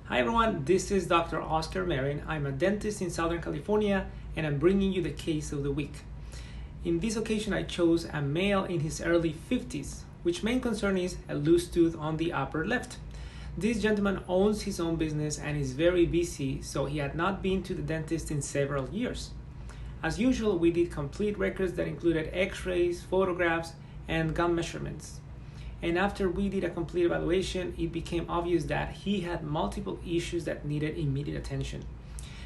Hi everyone, this is Dr. Oscar Marin. I'm a dentist in Southern California and I'm bringing you the case of the week. In this occasion, I chose a male in his early 50s, which main concern is a loose tooth on the upper left. This gentleman owns his own business and is very busy, so he had not been to the dentist in several years. As usual, we did complete records that included x-rays, photographs, and gum measurements. And after we did a complete evaluation, it became obvious that he had multiple issues that needed immediate attention.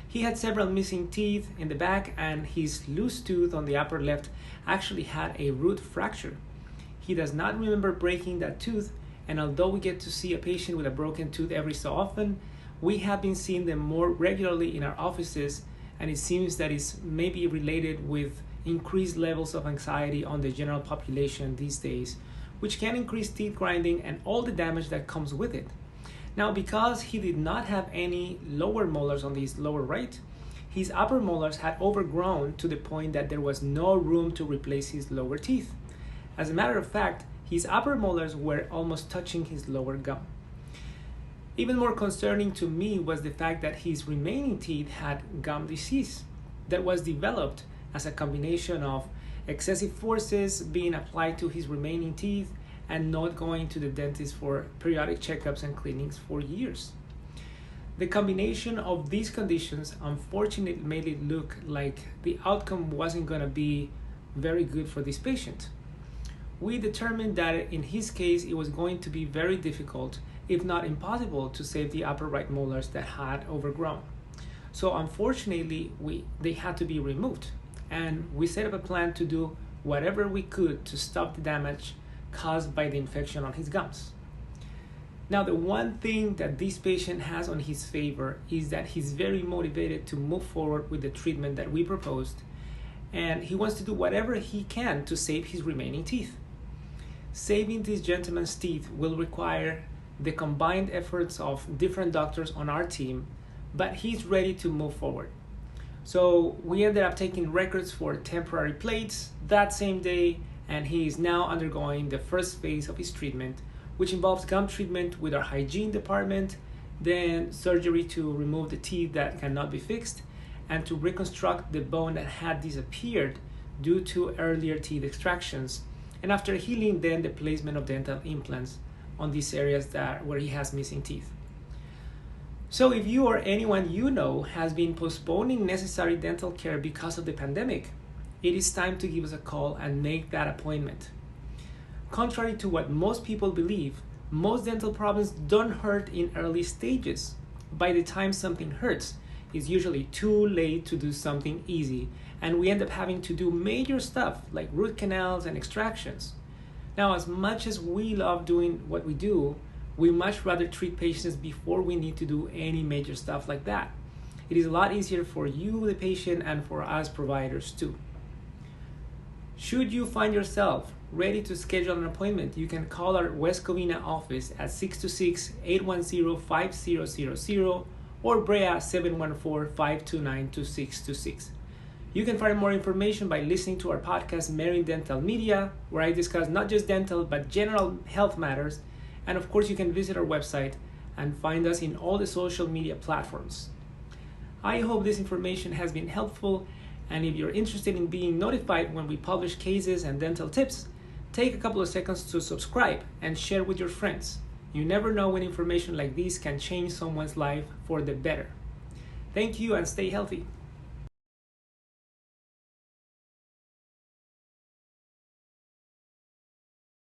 He had several missing teeth in the back, and his loose tooth on the upper left actually had a root fracture. He does not remember breaking that tooth, and although we get to see a patient with a broken tooth every so often, we have been seeing them more regularly in our offices, and it seems that it's maybe related with increased levels of anxiety on the general population these days, which can increase teeth grinding and all the damage that comes with it. Now, because he did not have any lower molars on his lower right, his upper molars had overgrown to the point that there was no room to replace his lower teeth. As a matter of fact, his upper molars were almost touching his lower gum. Even more concerning to me was the fact that his remaining teeth had gum disease that was developed as a combination of excessive forces being applied to his remaining teeth and not going to the dentist for periodic checkups and cleanings for years. The combination of these conditions unfortunately made it look like the outcome wasn't going to be very good for this patient. We determined that in his case it was going to be very difficult, if not impossible, to save the upper right molars that had overgrown. So unfortunately, they had to be removed. And we set up a plan to do whatever we could to stop the damage caused by the infection on his gums. Now, the one thing that this patient has on his favor is that he's very motivated to move forward with the treatment that we proposed, and he wants to do whatever he can to save his remaining teeth. Saving this gentleman's teeth will require the combined efforts of different doctors on our team, but he's ready to move forward. So we ended up taking records for temporary plates that same day, and he is now undergoing the first phase of his treatment, which involves gum treatment with our hygiene department, then surgery to remove the teeth that cannot be fixed, and to reconstruct the bone that had disappeared due to earlier teeth extractions. And after healing, then the placement of dental implants on these areas where he has missing teeth. So if you or anyone you know has been postponing necessary dental care because of the pandemic, it is time to give us a call and make that appointment. Contrary to what most people believe, most dental problems don't hurt in early stages. By the time something hurts, it's usually too late to do something easy, and we end up having to do major stuff like root canals and extractions. Now, as much as we love doing what we do, we much rather treat patients before we need to do any major stuff like that. It is a lot easier for you, the patient, and for us providers too. Should you find yourself ready to schedule an appointment, you can call our West Covina office at 626-810-5000 or Brea 714-529-2626. You can find more information by listening to our podcast, Marin Dental Media, where I discuss not just dental but general health matters. And of course, you can visit our website and find us in all the social media platforms. I hope this information has been helpful, and if you're interested in being notified when we publish cases and dental tips, take a couple of seconds to subscribe and share with your friends. You never know when information like this can change someone's life for the better. Thank you and stay healthy.